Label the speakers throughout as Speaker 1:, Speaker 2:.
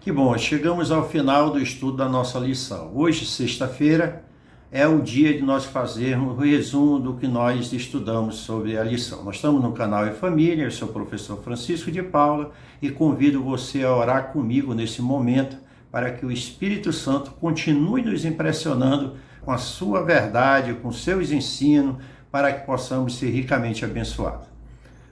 Speaker 1: Que bom, chegamos ao final do estudo da nossa lição. Hoje, sexta-feira, é o dia de nós fazermos o resumo do que nós estudamos sobre a lição. Nós estamos no canal E Família, eu sou o professor Francisco de Paula e convido você a orar comigo nesse momento para que o Espírito Santo continue nos impressionando com a sua verdade, com seus ensinos, para que possamos ser ricamente abençoados.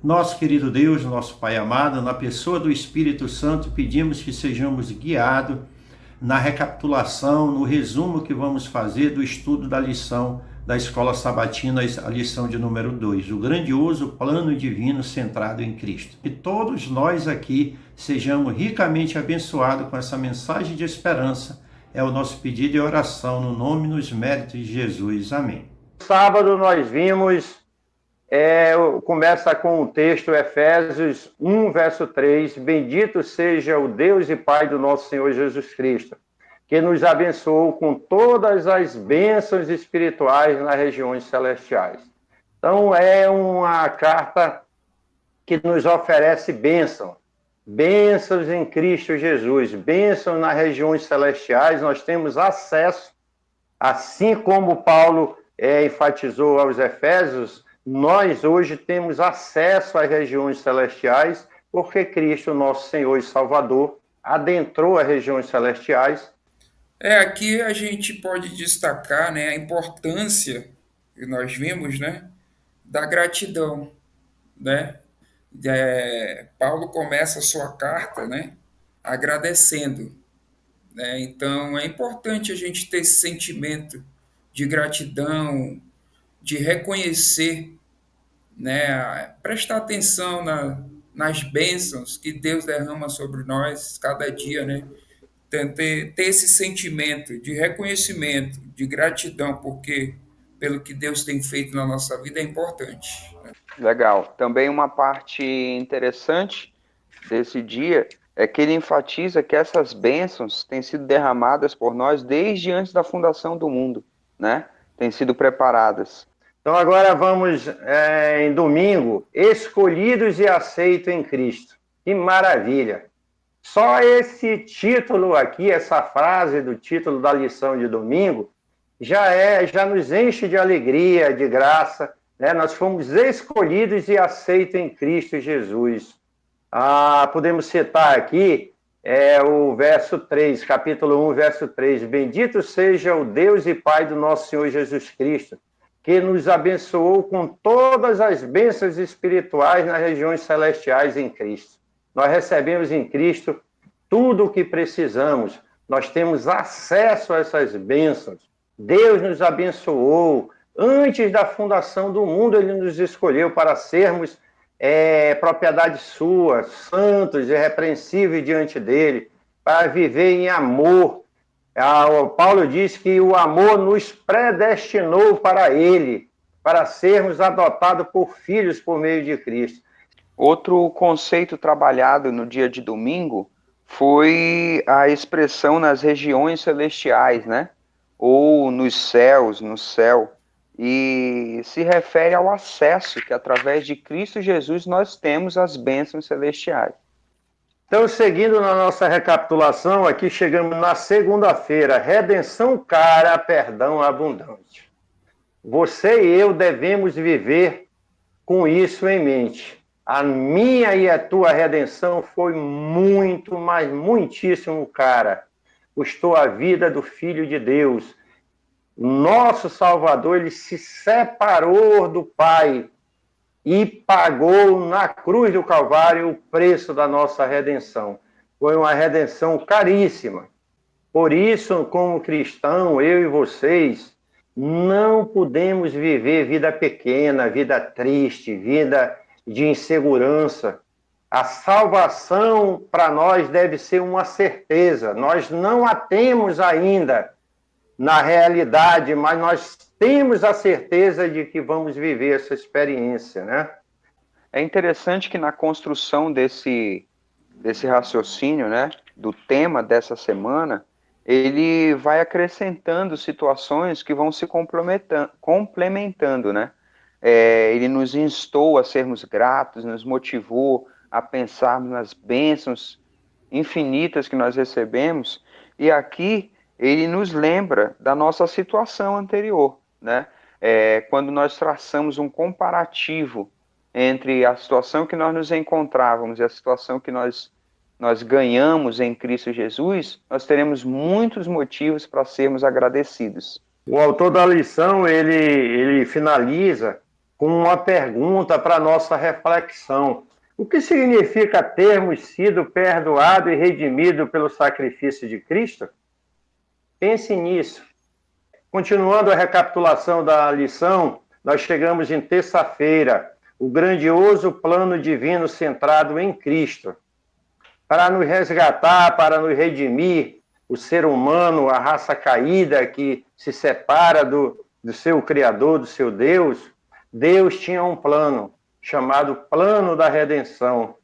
Speaker 1: Nosso querido Deus, nosso Pai amado, na pessoa do Espírito Santo, pedimos que sejamos guiados na recapitulação, no resumo que vamos fazer do estudo da lição da Escola Sabatina, a lição de número 2, o grandioso plano divino centrado em Cristo. Que todos nós aqui sejamos ricamente abençoados com essa mensagem de esperança. É o nosso pedido e oração no nome e nos méritos de Jesus. Amém.
Speaker 2: Sábado nós vimos começa com o texto Efésios 1, verso 3. Bendito seja o Deus e Pai do nosso Senhor Jesus Cristo, que nos abençoou com todas as bênçãos espirituais nas regiões celestiais. Então, é uma carta que nos oferece bênçãos em Cristo Jesus, bênçãos nas regiões celestiais. Nós temos acesso, assim como Paulo enfatizou aos Efésios, nós hoje temos acesso às regiões celestiais, porque Cristo, nosso Senhor e Salvador, adentrou as regiões celestiais.
Speaker 3: Aqui a gente pode destacar, né, a importância que nós vimos, né, da gratidão, né? Paulo começa a sua carta, né, agradecendo, né? Então é importante a gente ter esse sentimento de gratidão, de reconhecer, né, prestar atenção nas bênçãos que Deus derrama sobre nós cada dia, né? Ter esse sentimento de reconhecimento, de gratidão, porque pelo que Deus tem feito na nossa vida é importante.
Speaker 4: Legal. Também uma parte interessante desse dia é que ele enfatiza que essas bênçãos têm sido derramadas por nós desde antes da fundação do mundo, né? Têm sido preparadas.
Speaker 2: Então agora vamos em domingo, escolhidos e aceitos em Cristo. Que maravilha! Só esse título aqui, essa frase do título da lição de domingo, já nos enche de alegria, de graça, né? Nós fomos escolhidos e aceitos em Cristo Jesus. Podemos citar aqui o verso 3, capítulo 1, verso 3. Bendito seja o Deus e Pai do nosso Senhor Jesus Cristo, que nos abençoou com todas as bênçãos espirituais nas regiões celestiais em Cristo. Nós recebemos em Cristo tudo o que precisamos. Nós temos acesso a essas bênçãos. Deus nos abençoou. Antes da fundação do mundo, Ele nos escolheu para sermos propriedade sua, santos e irrepreensíveis diante dEle, para viver em amor. Paulo diz que o amor nos predestinou para Ele, para sermos adotados por filhos por meio de Cristo.
Speaker 4: Outro conceito trabalhado no dia de domingo foi a expressão nas regiões celestiais, né? Ou nos céus, no céu. E se refere ao acesso que, através de Cristo Jesus, nós temos às bênçãos celestiais.
Speaker 2: Então, seguindo na nossa recapitulação, aqui chegamos na segunda-feira, redenção cara, perdão abundante. Você e eu devemos viver com isso em mente. A minha e a tua redenção foi muito, mas muitíssimo cara. Custou a vida do Filho de Deus. Nosso Salvador, ele se separou do Pai e pagou na cruz do Calvário o preço da nossa redenção. Foi uma redenção caríssima. Por isso, como cristão, eu e vocês, não podemos viver vida pequena, vida triste, vida de insegurança. A salvação para nós deve ser uma certeza. Nós não a temos ainda na realidade, mas nós temos a certeza de que vamos viver essa experiência, né?
Speaker 4: É interessante que na construção desse raciocínio, né, do tema dessa semana, ele vai acrescentando situações que vão se complementando, né? Ele nos instou a sermos gratos, nos motivou a pensarmos nas bênçãos infinitas que nós recebemos, e aqui ele nos lembra da nossa situação anterior, né? Quando nós traçamos um comparativo entre a situação que nós nos encontrávamos e a situação que nós ganhamos em Cristo Jesus, nós teremos muitos motivos para sermos agradecidos.
Speaker 2: O autor da lição, ele finaliza com uma pergunta para nossa reflexão. O que significa termos sido perdoados e redimidos pelo sacrifício de Cristo? Pense nisso. Continuando a recapitulação da lição, nós chegamos em terça-feira, o grandioso plano divino centrado em Cristo, para nos resgatar, para nos redimir, o ser humano, a raça caída que se separa do seu Criador, do seu Deus. Deus tinha um plano, chamado plano da redenção.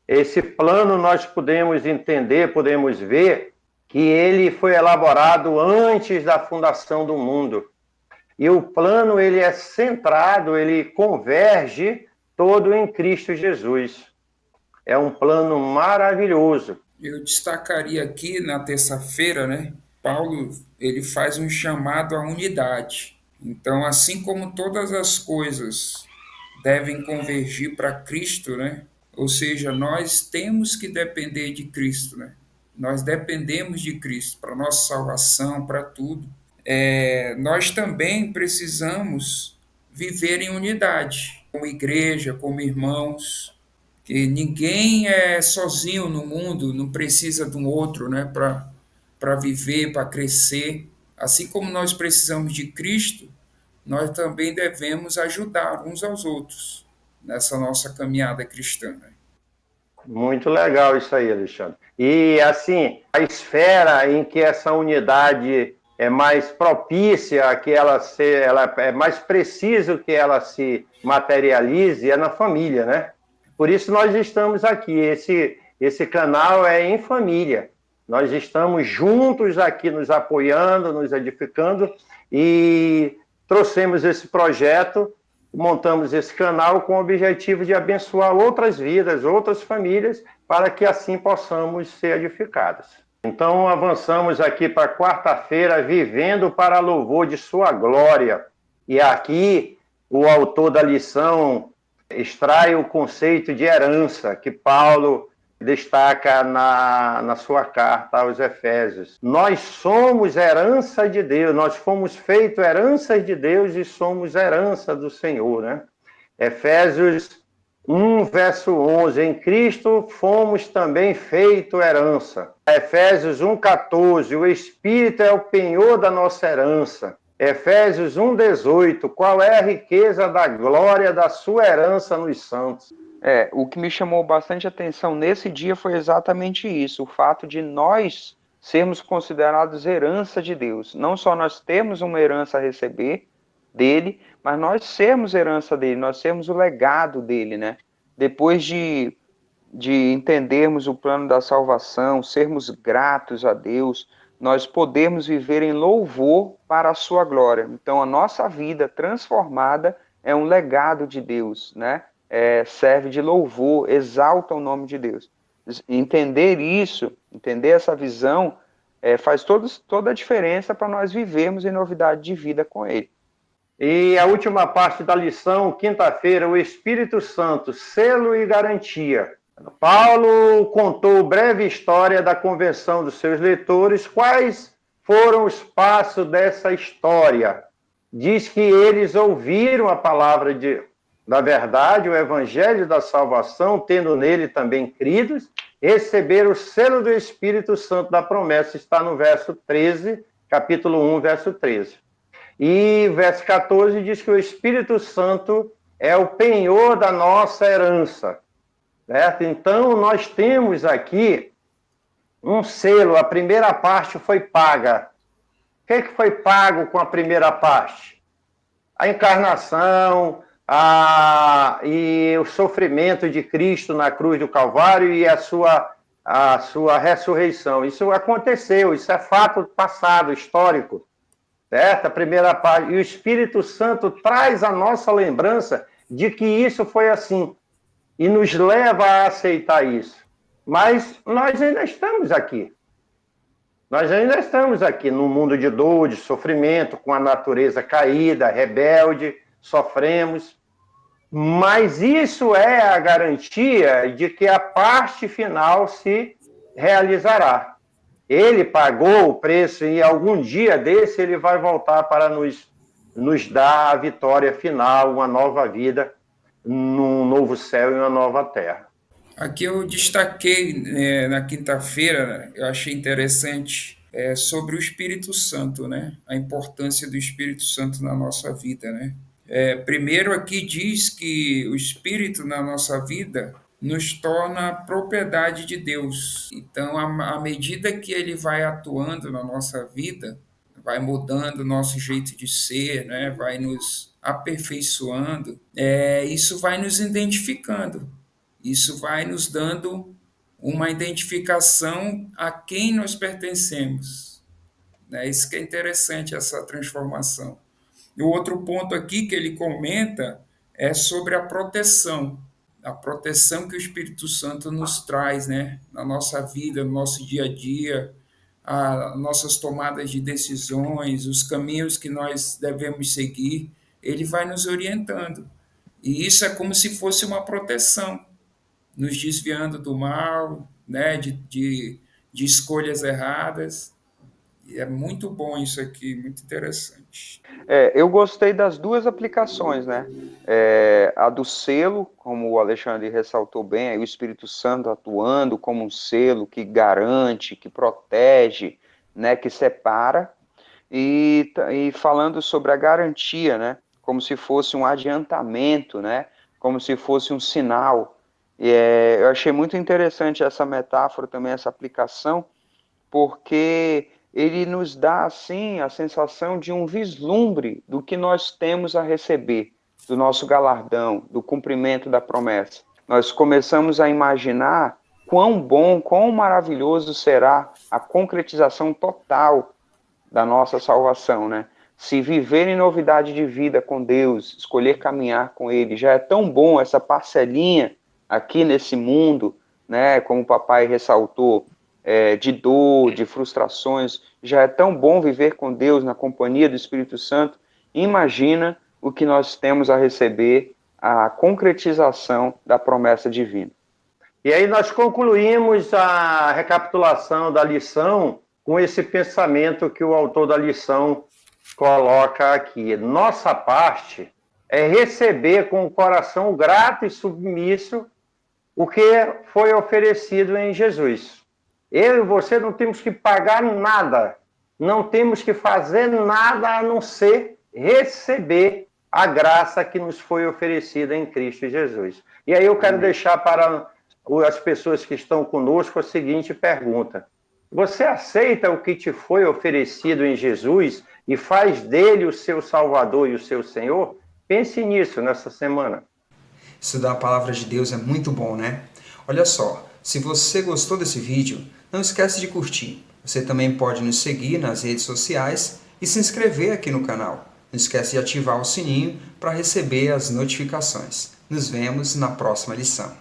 Speaker 2: Esse plano nós podemos entender, podemos ver, que ele foi elaborado antes da fundação do mundo. E o plano, ele é centrado, ele converge todo em Cristo Jesus. É um plano maravilhoso.
Speaker 3: Eu destacaria aqui na terça-feira, né? Paulo, ele faz um chamado à unidade. Então, assim como todas as coisas devem convergir para Cristo, né? Ou seja, nós temos que depender de Cristo, né? Nós dependemos de Cristo para nossa salvação, para tudo. Nós também precisamos viver em unidade, como igreja, como irmãos, que ninguém é sozinho no mundo, não precisa de um outro, né, para viver, para crescer. Assim como nós precisamos de Cristo, nós também devemos ajudar uns aos outros nessa nossa caminhada cristã. Né?
Speaker 2: Muito legal isso aí, Alexandre. E, assim, a esfera em que essa unidade é mais propícia, que ela é mais preciso que ela se materialize, é na família, né? Por isso nós estamos aqui. Esse canal é em família. Nós estamos juntos aqui, nos apoiando, nos edificando, e trouxemos esse projeto, montamos esse canal com o objetivo de abençoar outras vidas, outras famílias, para que assim possamos ser edificados. Então, avançamos aqui para quarta-feira, vivendo para louvor de sua glória. E aqui, o autor da lição extrai o conceito de herança, que Paulo destaca na sua carta aos Efésios. Nós somos herança de Deus, nós fomos feitos heranças de Deus e somos herança do Senhor, né? Efésios 1, verso 11, em Cristo fomos também feito herança. Efésios 1,14, o Espírito é o penhor da nossa herança. Efésios 1,18, qual é a riqueza da glória da sua herança nos santos?
Speaker 4: O que me chamou bastante atenção nesse dia foi exatamente isso, o fato de nós sermos considerados herança de Deus. Não só nós temos uma herança a receber dele, mas nós sermos herança dele, nós sermos o legado dele, né? Depois de entendermos o plano da salvação, sermos gratos a Deus, nós podemos viver em louvor para a sua glória. Então, a nossa vida transformada é um legado de Deus, né? Serve de louvor, exalta o nome de Deus. Entender isso, entender essa visão, faz toda a diferença para nós vivermos em novidade de vida com Ele.
Speaker 2: E a última parte da lição, quinta-feira, o Espírito Santo, selo e garantia. Paulo contou breve história da conversão dos seus leitores. Quais foram os passos dessa história? Diz que eles ouviram a palavra da verdade, o evangelho da salvação, tendo nele também cridos, receberam o selo do Espírito Santo da promessa, está no verso 13, capítulo 1, verso 13. E verso 14 diz que o Espírito Santo é o penhor da nossa herança. Certo? Então, nós temos aqui um selo, a primeira parte foi paga. O que foi pago com a primeira parte? A encarnação, e o sofrimento de Cristo na cruz do Calvário e a sua ressurreição. Isso aconteceu, isso é fato passado, histórico. Certo? A primeira parte. E o Espírito Santo traz a nossa lembrança de que isso foi assim. E nos leva a aceitar isso. Mas nós ainda estamos aqui. Nós ainda estamos aqui num mundo de dor, de sofrimento, com a natureza caída, rebelde, sofremos. Mas isso é a garantia de que a parte final se realizará. Ele pagou o preço e algum dia desse ele vai voltar para nos dar a vitória final, uma nova vida, num novo céu e uma nova terra.
Speaker 3: Aqui eu destaquei na quinta-feira, né, eu achei interessante sobre o Espírito Santo, né? A importância do Espírito Santo na nossa vida, né? Primeiro aqui diz que o Espírito na nossa vida nos torna propriedade de Deus. Então, à medida que ele vai atuando na nossa vida, vai mudando o nosso jeito de ser, né? Vai nos aperfeiçoando, isso vai nos identificando. Isso vai nos dando uma identificação a quem nós pertencemos. Né? Isso que é interessante, essa transformação. E o outro ponto aqui que ele comenta é sobre a proteção que o Espírito Santo nos traz, né? Na nossa vida, no nosso dia a dia, as nossas tomadas de decisões, os caminhos que nós devemos seguir, ele vai nos orientando. E isso é como se fosse uma proteção, nos desviando do mal, né, de escolhas erradas. E é muito bom isso aqui, muito interessante.
Speaker 4: Eu gostei das duas aplicações, né? A do selo, como o Alexandre ressaltou bem, aí o Espírito Santo atuando como um selo que garante, que protege, né, que separa, e falando sobre a garantia, né? Como se fosse um adiantamento, né? Como se fosse um sinal. Eu achei muito interessante essa metáfora também, essa aplicação, porque ele nos dá, assim, a sensação de um vislumbre do que nós temos a receber, do nosso galardão, do cumprimento da promessa. Nós começamos a imaginar quão bom, quão maravilhoso será a concretização total da nossa salvação, né? Se viver em novidade de vida com Deus, escolher caminhar com Ele, já é tão bom essa parcelinha aqui nesse mundo, né? Como o papai ressaltou, de dor, de frustrações, já é tão bom viver com Deus na companhia do Espírito Santo. Imagina o que nós temos a receber, a concretização da promessa divina.
Speaker 2: E aí nós concluímos a recapitulação da lição com esse pensamento que o autor da lição coloca aqui. Nossa parte é receber com o coração grato e submisso o que foi oferecido em Jesus. Eu e você não temos que pagar nada, não temos que fazer nada a não ser receber a graça que nos foi oferecida em Cristo Jesus. E aí eu quero deixar para as pessoas que estão conosco a seguinte pergunta: você aceita o que te foi oferecido em Jesus e faz dele o seu Salvador e o seu Senhor? Pense nisso nessa semana.
Speaker 5: Estudar a palavra de Deus é muito bom, né? Olha só, se você gostou desse vídeo, não esquece de curtir. Você também pode nos seguir nas redes sociais e se inscrever aqui no canal. Não esquece de ativar o sininho para receber as notificações. Nos vemos na próxima lição.